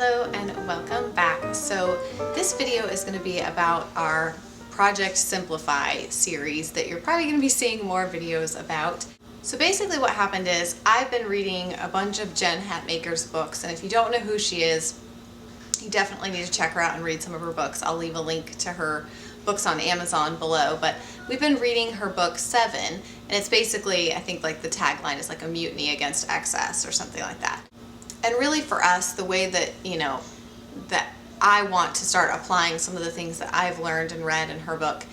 Hello and welcome back. So this video is going to be about our Project Simplify series that you're probably going to be seeing more videos about. So basically what happened is I've been reading a bunch of Jen Hatmaker's books, and if you don't know who she is, you definitely need to check her out and read some of her books. I'll leave a link to her books on Amazon below, but we've been reading her book 7, and it's basically, I think like the tagline is like a mutiny against excess or something like that. And really for us, the way that, that I want to start applying some of the things that I've learned and read in her book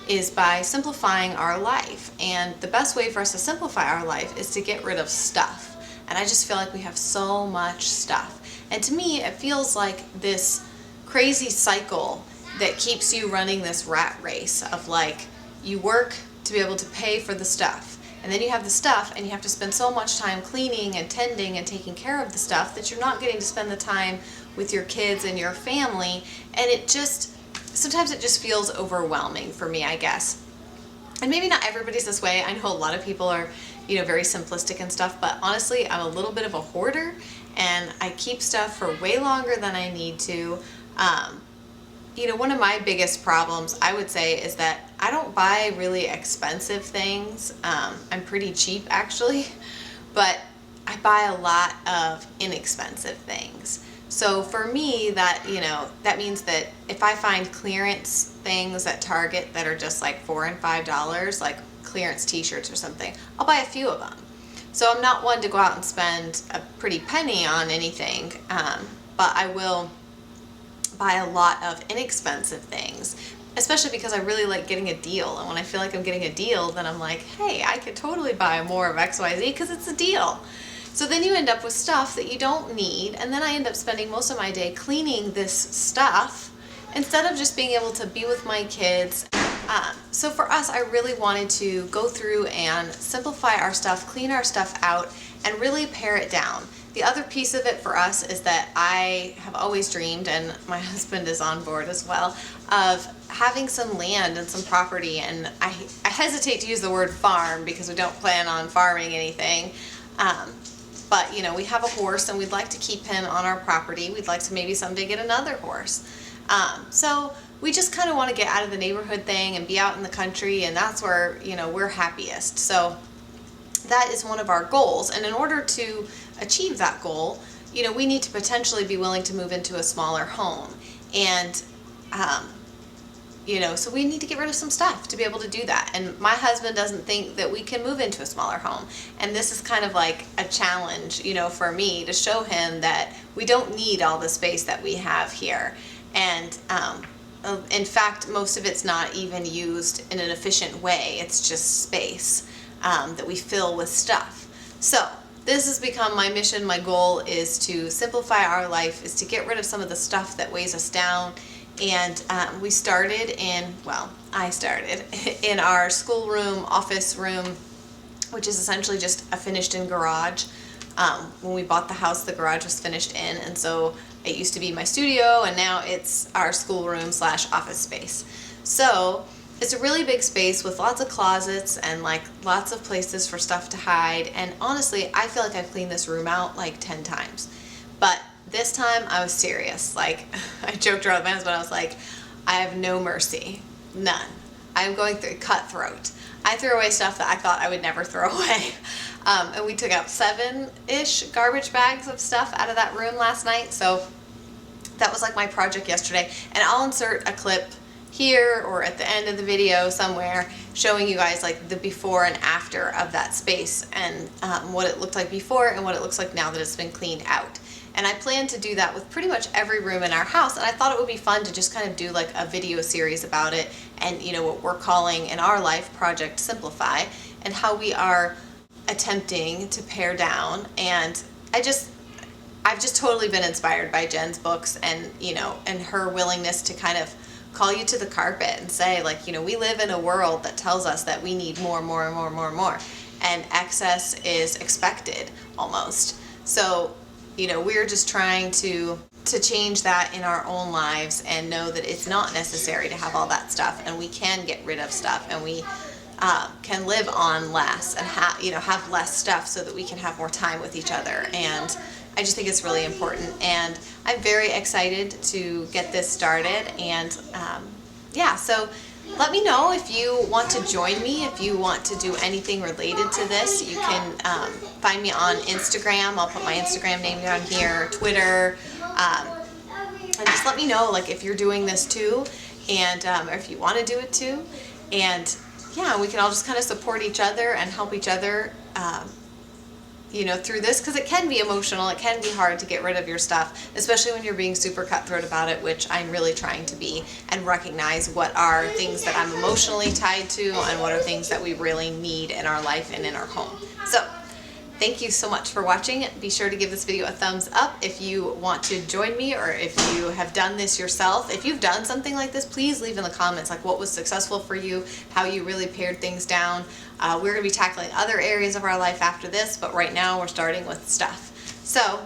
is by simplifying our life. And the best way for us to simplify our life is to get rid of stuff. And I just feel like we have so much stuff. And to me, it feels like this crazy cycle that keeps you running this rat race of like, you work to be able to pay for the stuff. And then you have the stuff and you have to spend so much time cleaning and tending and taking care of the stuff that you're not getting to spend the time with your kids and your family. And it just, sometimes it just feels overwhelming for me, I guess. And maybe not everybody's this way. I know a lot of people are, very simplistic and stuff, but honestly, I'm a little bit of a hoarder and I keep stuff for way longer than I need to. One of my biggest problems, I would say, is that I don't buy really expensive things. I'm pretty cheap actually, but I buy a lot of inexpensive things. So for me, that means that if I find clearance things at Target that are just like $4 and $5, like clearance t-shirts or something, I'll buy a few of them. So I'm not one to go out and spend a pretty penny on anything, but I will buy a lot of inexpensive things, especially because I really like getting a deal. And when I feel like I'm getting a deal, then I'm like, hey, I could totally buy more of XYZ because it's a deal. So then you end up with stuff that you don't need, and then I end up spending most of my day cleaning this stuff instead of just being able to be with my kids. So for us, I really wanted to go through and simplify our stuff, clean our stuff out, and really pare it down. The other piece of it for us is that I have always dreamed, and my husband is on board as well, of having some land and some property. And I hesitate to use the word farm because we don't plan on farming anything. But we have a horse and we'd like to keep him on our property. We'd like to maybe someday get another horse. So we just kind of want to get out of the neighborhood thing and be out in the country, and that's where, we're happiest. So that is one of our goals. And in order to achieve that goal, we need to potentially be willing to move into a smaller home. And, so we need to get rid of some stuff to be able to do that. And my husband doesn't think that we can move into a smaller home. And this is kind of like a challenge, for me to show him that we don't need all the space that we have here. And, in fact, most of it's not even used in an efficient way. It's just space that we fill with stuff. So this has become my mission. My goal is to simplify our life, is to get rid of some of the stuff that weighs us down. And I started in our schoolroom, office room, which is essentially just a finished-in garage. When we bought the house, the garage was finished in, and so it used to be my studio, and now it's our schoolroom / office space. So it's a really big space with lots of closets and like lots of places for stuff to hide. And honestly, I feel like I've cleaned this room out like 10 times. But this time I was serious. Like, I joked around with my husband, I was like, I have no mercy. None. I'm going through cutthroat. I threw away stuff that I thought I would never throw away. And we took out 7-ish garbage bags of stuff out of that room last night. So that was like my project yesterday. And I'll insert a clip here or at the end of the video somewhere showing you guys like the before and after of that space, and what it looked like before and what it looks like now that it's been cleaned out. And I plan to do that with pretty much every room in our house, and I thought it would be fun to just kind of do like a video series about it, and what we're calling in our life Project Simplify, and how we are attempting to pare down. And I've just totally been inspired by Jen's books, and and her willingness to kind of call you to the carpet and say, like, we live in a world that tells us that we need more, and excess is expected almost. So we're just trying to change that in our own lives and know that it's not necessary to have all that stuff, and we can get rid of stuff, and we can live on less and have less stuff so that we can have more time with each other. And I just think it's really important, and I'm very excited to get this started. And yeah, so let me know if you want to join me, if you want to do anything related to this. You can find me on Instagram. I'll put my Instagram name down here, Twitter, and just let me know like if you're doing this too, and or if you want to do it too. And yeah, we can all just kind of support each other and help each other you know, through this, because it can be emotional. It can be hard to get rid of your stuff, especially when you're being super cutthroat about it, which I'm really trying to be, and recognize what are things that I'm emotionally tied to and what are things that we really need in our life and in our home. So thank you so much for watching. Be sure to give this video a thumbs up if you want to join me, or if you have done this yourself. If you've done something like this, please leave in the comments like what was successful for you, how you really pared things down. We're going to be tackling other areas of our life after this, but right now we're starting with stuff. So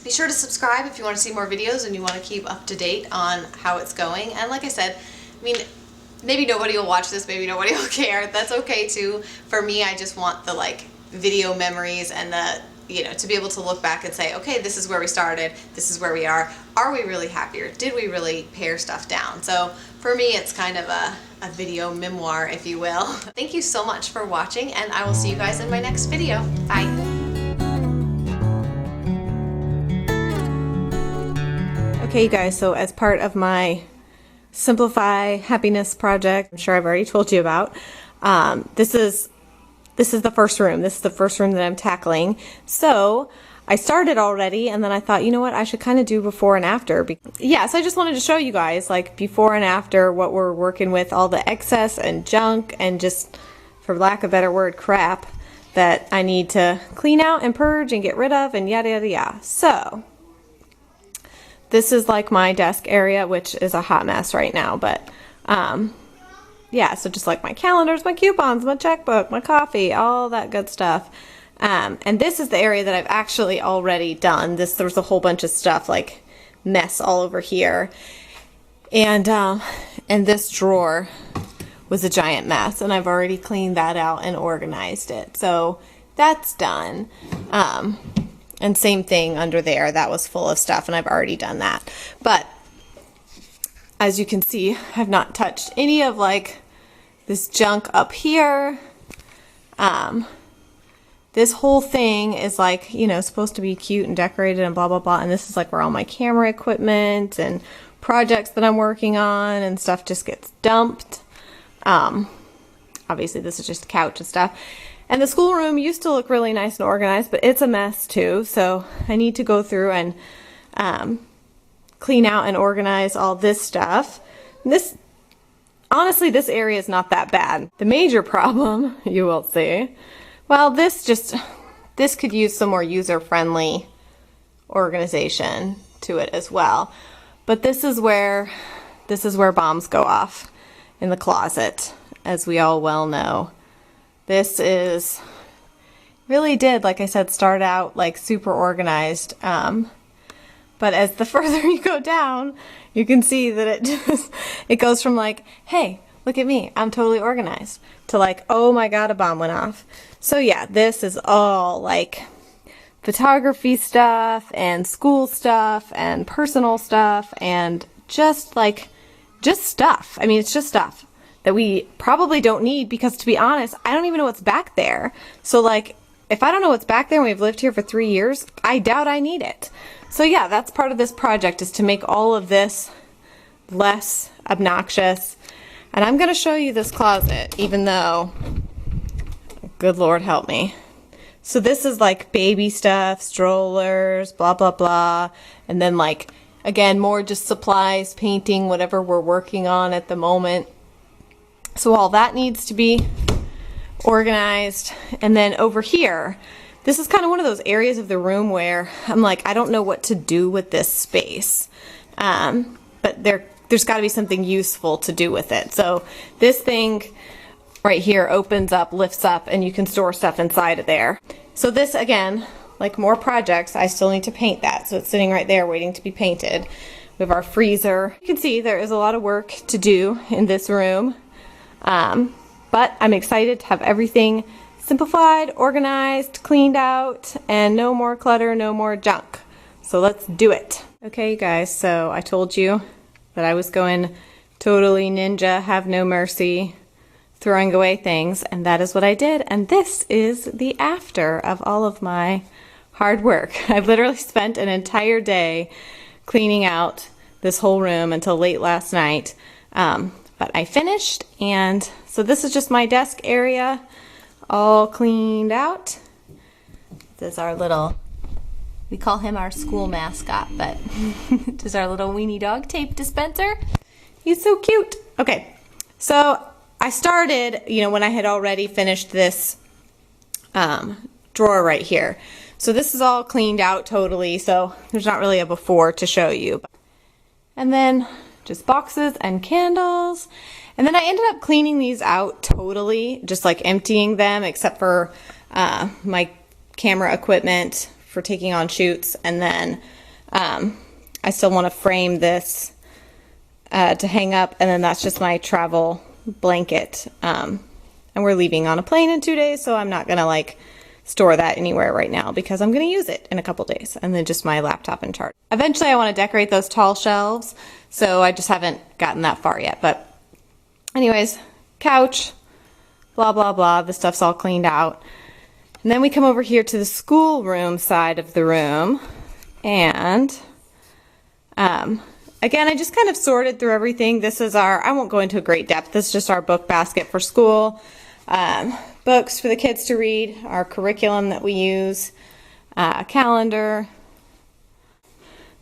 be sure to subscribe if you want to see more videos and you want to keep up to date on how it's going. And like I said, I mean, maybe nobody will watch this, maybe nobody will care. That's okay too. For me, I just want the like video memories and the, you know, to be able to look back and say, okay, this is where we started, this is where we are. Are we really happier? Did we really pare stuff down? So for me, it's kind of a video memoir, if you will. Thank you so much for watching, and I will see you guys in my next video. Bye. Okay, you guys, so as part of my Simplify Happiness project, I'm sure I've already told you about, this is the first room. This is the first room that I'm tackling. So I started already, and then I thought, you know what, I should kind of do before and after. Yeah, so I just wanted to show you guys like before and after, what we're working with, all the excess and junk and just, for lack of a better word, crap that I need to clean out and purge and get rid of and yada yada yada. So this is like my desk area, which is a hot mess right now, but yeah, so just like my calendars, my coupons, my checkbook, my coffee, all that good stuff. And this is the area that I've actually already done. There's a whole bunch of stuff, like mess all over here. And this drawer was a giant mess, and I've already cleaned that out and organized it. So that's done. And same thing under there, that was full of stuff, and I've already done that. But as you can see, I've not touched any of like this junk up here. This whole thing is like, you know, supposed to be cute and decorated and blah, blah, blah. And this is like where all my camera equipment and projects that I'm working on and stuff just gets dumped. Obviously this is just a couch and stuff. And the schoolroom used to look really nice and organized, but it's a mess too. So I need to go through and clean out and organize all this stuff. Honestly, this area is not that bad. The major problem, you will see, well, this could use some more user-friendly organization to it as well. But this is where bombs go off in the closet, as we all well know. This really did, like I said, start out like super organized. But as the further you go down, you can see that it goes from like, hey, look at me, I'm totally organized, to like, oh my god, a bomb went off. So yeah, this is all like photography stuff and school stuff and personal stuff and just stuff. I mean, it's just stuff that we probably don't need, because to be honest, I don't even know what's back there. So like, if I don't know what's back there and we've lived here for 3 years, I doubt I need it. So yeah, that's part of this project, is to make all of this less obnoxious. And I'm going to show you this closet, even though, good Lord help me. So this is like baby stuff, strollers, blah, blah, blah. And then like, again, more just supplies, painting, whatever we're working on at the moment. So all that needs to be organized. And then over here, this is kind of one of those areas of the room where I'm like, I don't know what to do with this space. But there's got to be something useful to do with it. So this thing right here opens up, lifts up, and you can store stuff inside of there. So this, again, like more projects, I still need to paint that. So it's sitting right there waiting to be painted. We have our freezer. You can see there is a lot of work to do in this room. But I'm excited to have everything simplified, organized, cleaned out, and no more clutter, no more junk. So let's do it. Okay, you guys, so I told you that I was going totally ninja, have no mercy, throwing away things, and that is what I did. And this is the after of all of my hard work. I literally spent an entire day cleaning out this whole room until late last night. But I finished, and so this is just my desk area, all cleaned out. This is our little, we call him our school mascot, but this is our little weenie dog tape dispenser. He's so cute. Okay, so I started, when I had already finished this drawer right here. So this is all cleaned out totally, so there's not really a before to show you. And then just boxes and candles. And then I ended up cleaning these out totally, just like emptying them except for my camera equipment for taking on shoots. And then I still want to frame this to hang up, and then that's just my travel blanket. And we're leaving on a plane in 2 days, so I'm not going to store that anywhere right now because I'm going to use it in a couple days. And then just my laptop and chart. Eventually I want to decorate those tall shelves, so I just haven't gotten that far yet. But anyways, couch, blah, blah, blah. The stuff's all cleaned out. And then we come over here to the schoolroom side of the room. And again, I just kind of sorted through everything. This is I won't go into a great depth. This is just our book basket for school. Books for the kids to read, our curriculum that we use, a calendar.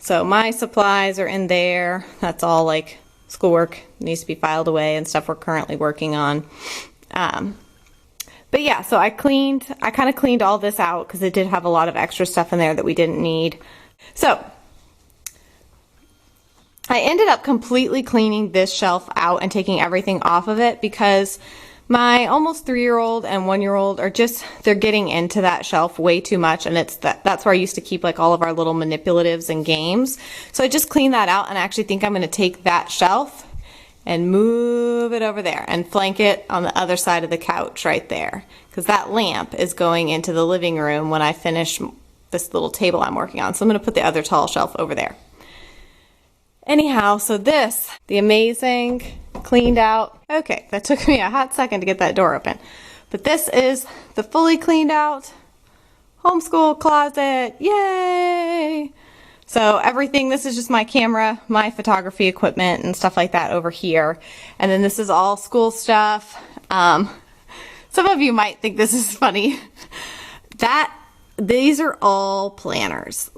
So my supplies are in there. That's all schoolwork needs to be filed away and stuff we're currently working on. But yeah, so I kind of cleaned all this out because it did have a lot of extra stuff in there that we didn't need. So I ended up completely cleaning this shelf out and taking everything off of it because my almost 3-year-old and 1-year-old are they're getting into that shelf way too much, and that's where I used to keep all of our little manipulatives and games. So I just cleaned that out, and I actually think I'm going to take that shelf and move it over there and flank it on the other side of the couch right there, because that lamp is going into the living room when I finish this little table I'm working on. So I'm going to put the other tall shelf over there. Anyhow, so the amazing, cleaned out, okay, that took me a hot second to get that door open, but this is the fully cleaned out homeschool closet, yay! So everything, this is just my camera, my photography equipment and stuff like that over here, and then this is all school stuff. Some of you might think this is funny. These are all planners,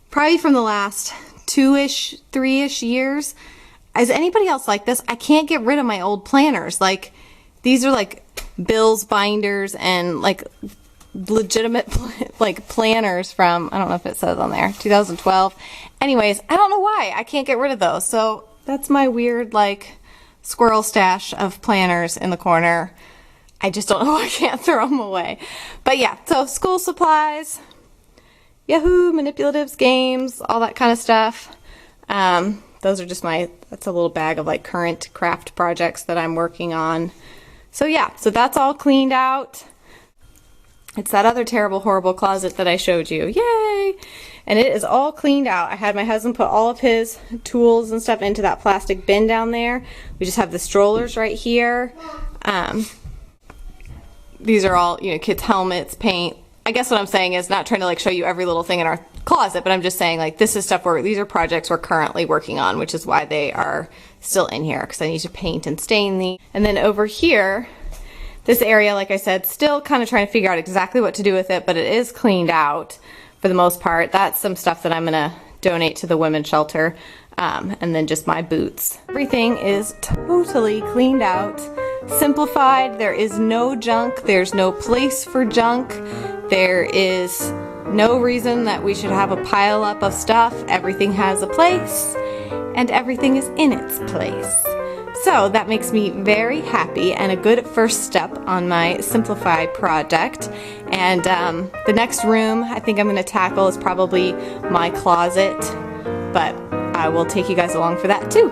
probably from the last 2-ish, 3-ish years. Is anybody else like this? I can't get rid of my old planners. These are bills binders and legitimate planners from, I don't know if it says on there, 2012. Anyways, I don't know why I can't get rid of those. So that's my weird squirrel stash of planners in the corner. I just don't know why I can't throw them away. But yeah, so school supplies, Yahoo, manipulatives, games, all that kind of stuff. Those are just that's a little bag of current craft projects that I'm working on. So yeah, so that's all cleaned out. It's that other terrible, horrible closet that I showed you. Yay! And it is all cleaned out. I had my husband put all of his tools and stuff into that plastic bin down there. We just have the strollers right here. These are all, kids' helmets, paint. I guess what I'm saying is not trying to show you every little thing in our closet, but I'm just saying this is stuff these are projects we're currently working on, which is why they are still in here, because I need to paint and stain these. And then over here, this area, like I said, still kind of trying to figure out exactly what to do with it, but it is cleaned out for the most part. That's some stuff that I'm gonna donate to the women's shelter, and then just my boots. Everything is totally cleaned out, simplified. There is no junk. There's no place for junk. There is no reason that we should have a pile up of stuff. Everything has a place, and everything is in its place. So that makes me very happy and a good first step on my Simplify project. And the next room I think I'm going to tackle is probably my closet, but I will take you guys along for that too.